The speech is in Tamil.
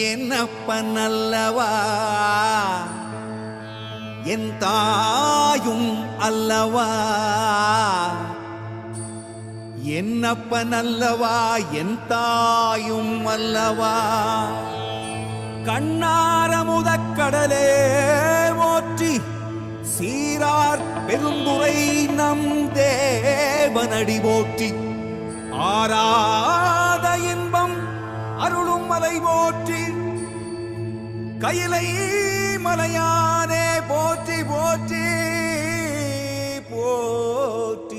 என்னப்பன் அல்லவா என் தாயும் அல்லவா, என்னப்பன் அல்லவா என் தாயும் அல்லவா. கண்ணார முதக்கடலே போற்றி சீரார் பெருந்துரை நம் தேவனடி போற்றி. ஆராத இன்பம் அருளும் மலை போற்றி, கையிலை மலையானே போற்றி போற்றி போற்றி.